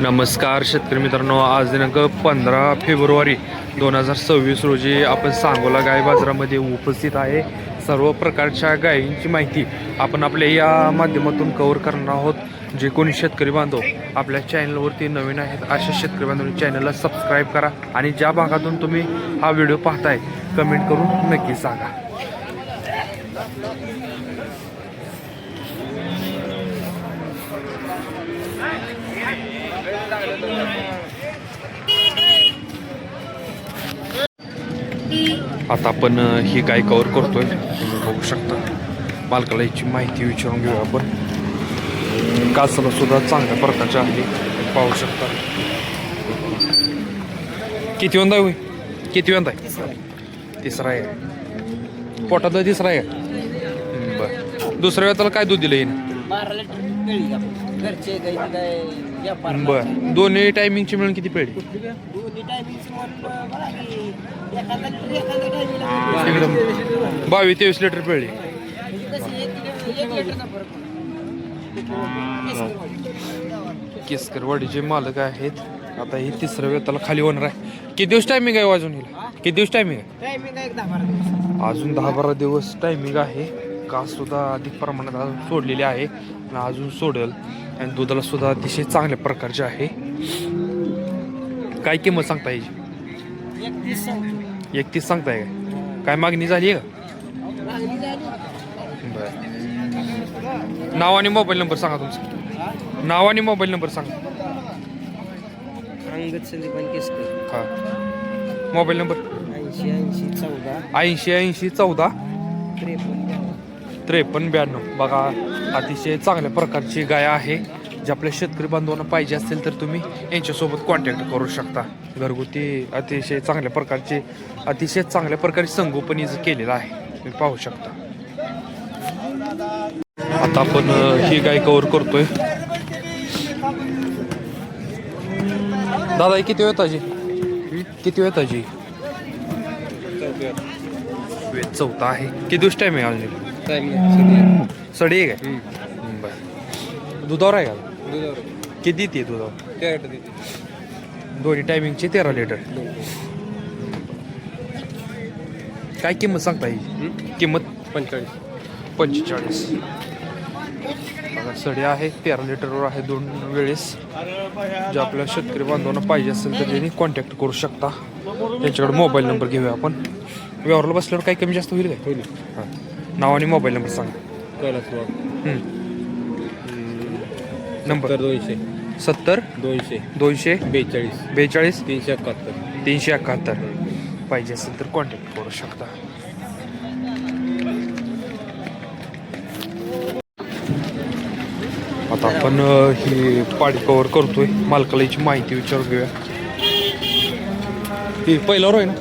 नमस्कार शेतकरी मित्रांनो, आज दिनांक 15 फेब्रुवारी 2026 रोजी आपण सांगोला गाय बाजारामध्ये उपस्थित आहे. सर्व प्रकारच्या गायींची माहिती आपण आपल्या या माध्यमातून कव्हर करणार आहोत. जे कोणी शेतकरी बांधव आपल्या चॅनलवरती नवीन आहेत अशा शेतकरी बांधवांनी चॅनलला सबस्क्राईब करा आणि ज्या भागातून तुम्ही हा व्हिडिओ पाहताय कमेंट करून नक्की सांगा. आता आपण ही गाय कव्हर करतोय, तुम्ही बघू शकता. मालकाला याची माहिती विचारून घेऊया आपण. कासला सुद्धा चांगल्या प्रकारच्या आहे, पाहू शकता. किती वंदा होई? किती वंदा आहे? तिसरा आहे. पोटात तिसरा आहे. बरं, दुसऱ्या वेळेला काय दूध दिलं येईन? बरं, दोन्ही टायमिंगची मिळून किती पेढी? एकदम 22-23 लिटर पेढी. केसकरवाडीचे मालक आहेत. आता ही तिसऱ्या वेताला खाली होणार आहे. किती दिवस टायमिंग आहे अजून हिला? किती दिवस टायमिंग आहे? अजून 10-12 दिवस टायमिंग आहे. कास सुद्धा अधिक प्रमाणात अजून सोडलेली आहे आणि अजून सोडेल. आणि दुधाला सुद्धा अतिशय चांगल्या प्रकारचे आहे. काय किंमत सांगता याची? 31 सांगताय काय मागणी झाली आहे का? बरं, नाव आणि मोबाईल नंबर सांगा तुमचा. नाव आणि मोबाईल नंबर सांगा. हा, मोबाईल नंबर 80-80-14 53-92. बघा, अतिशय चांगल्या प्रकारची गाय आहे. जे आपल्या शेतकरी बांधवांना पाहिजे असेल तर तुम्ही यांच्यासोबत कॉन्टॅक्ट करू शकता. घरगुती अतिशय चांगल्या प्रकारे संगोपनी केलेलं आहे, तुम्ही पाहू शकता. आता आपण ही गाय कव्हर करतोय. दादा किती वेळ ताजी? किती वेळ ताजी? चौथा आहे. किती दिवस टाईम आहे अजून? सडी आहे काय? बरं, दुधावर आहे का? किती देते दुधावर? दोन्ही टायमिंगचे 13 लिटर. काय किंमत सांगता येईल? किंमत 45. सडी आहे, 13 लिटरवर आहे, 2 वेळेस. जे आपल्या शेतकरी बांधवांना पाहिजे असेल तर त्यांनी कॉन्टॅक्ट करू शकता. त्यांच्याकडे मोबाईल नंबर घेऊया आपण. व्यवहारला बसल्यावर काही कमी जास्त होईल काय? होईल. हां, नाव आणि मोबाईल नंबर सांगा. नंबर 70 200 42 371. पाहिजे असेल तर कॉन्टॅक्ट करू शकता. आता आपण ही पाडी कव्हर करतोय. मालकाला याची माहिती विचारून घेऊया. ही पहिल्यावर आहे ना?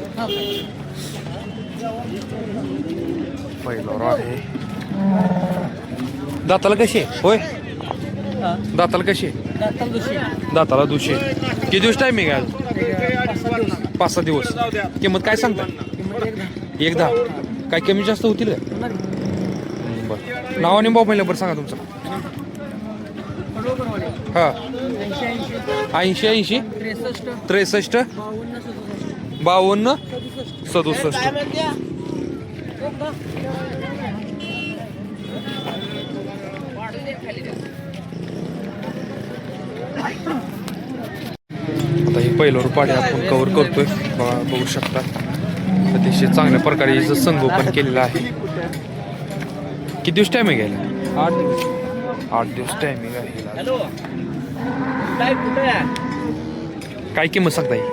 पहिल्यावर आहे. दाताला कशी आहे? होय, दाताला कशी आहे? दाताला दुसरी. किती दिवस टायमिंग आहे? 5-6 दिवस. किंमत काय सांगता? 1-10. काय कमी जास्त होतील का? बरं, नाव आणि मोबाईल नंबर सांगा तुमचा. हां, 80-80 63 52 67. आता ही पहिल्यावर पाडी आपण कव्हर करतोय. बघू शकता, अतिशय चांगल्या प्रकारे हिचं संगोपन केलेलं आहे. किती दिवस टायमिंग आहे? 8 दिवस टायमिंग आहे. काय किंमत सांगता येईल?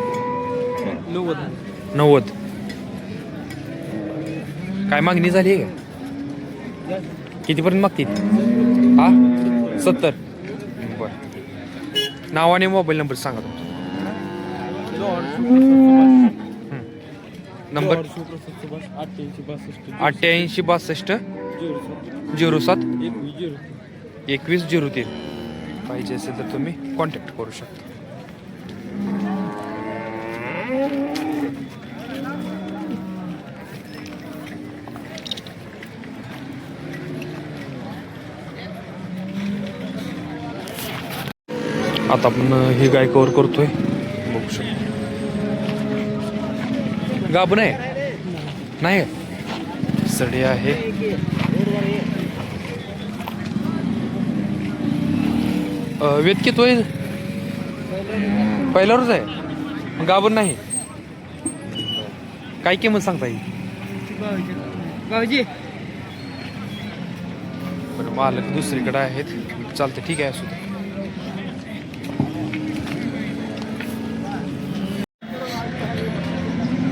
90. काय मागणी झाली आहे का? कितीपर्यंत मागतील? हा, 70. बरं, नाव आणि मोबाईल नंबर सांगा तुमचा. नंबर 88-62 07 2103. पाहिजे असेल तर तुम्ही कॉन्टॅक्ट करू शकता. आता आपण ही गाय कव्हर करतोय बघू शकतो. गाभण आहे नाही सडी आहे. वेद किती होईल पहिल्यावरच आहे गाभण नाही. काय किंमत सांगता येईल पण मालक दुसरीकडे आहेत. चालतं ठीक आहे असू दे.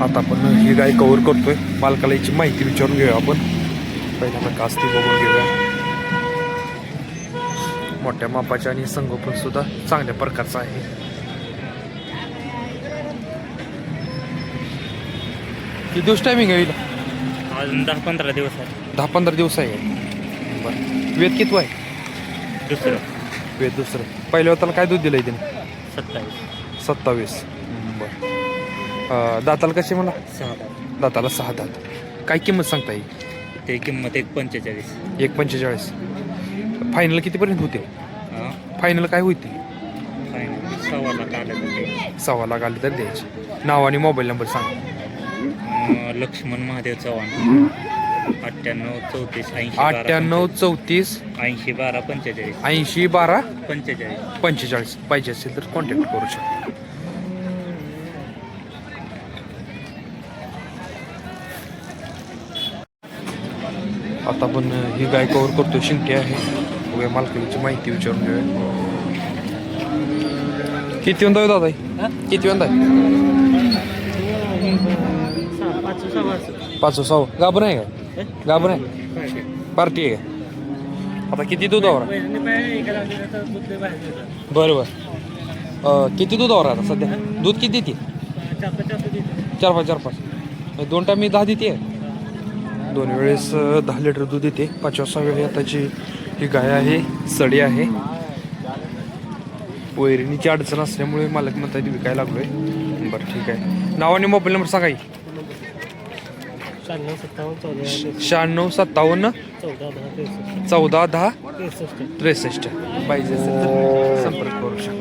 आता आपण ही गाय कव्हर करतोय. मालकाला याची माहिती विचारून घेऊया आपण. पहिल्यांदा कास ती बघून घेऊया. मोठ्या मापाच्या आणि संगोपन सुद्धा चांगल्या प्रकारचं आहे. किती दिवस टायमिंग आहे अजून 10-15 दिवस आहे. 10-15 दिवस आहे. बरं वेद किती आहे? दुसरं वेद दुसरं. पहिल्या त्याला काय दूध दिलंय त्याने? 27. बरं दाताला कसे मला? 6. दाताला 6 दात. काय किंमत सांगता येईल? ते किंमत 1.45. 1.45. फायनल कितीपर्यंत होते? फायनल काय होती? फायनल 6 लाख आलं ते. 6 लाख आले तर द्यायचे. नाव आणि मोबाईल नंबर सांग. लक्ष्मण महादेव चव्हाण 98 34 80 12 45 80 12 45. पाहिजे असेल तर कॉन्टॅक्ट करू शकतो. आता आपण ही गाय कव्हर करतो. शिंके आहे. बघूया मालकाची माहिती विचारून घेऊया. किती वंदा आहे दादा? किती वंदा आहे? 5-6. गाभण आहे का? गाभण आहे पार्टी आहे का? आता किती दुधावर? बरं. किती दुधावर आता सध्या? दूध किती देते? 4-5. 2 टाइम मी 10 देते. 2 वेळेस 10 लिटर दूध देते. 5व्या वेळी आताची ही गाय आहे. सडी आहे. वैरणीची अडचण असल्यामुळे मालक म्हणतात विकायला लागलोय. बरं ठीक आहे. नाव आणि मोबाईल नंबर सांगा. 96 57 14 10 63. पाहिजे असेल तर संपर्क करू शकता.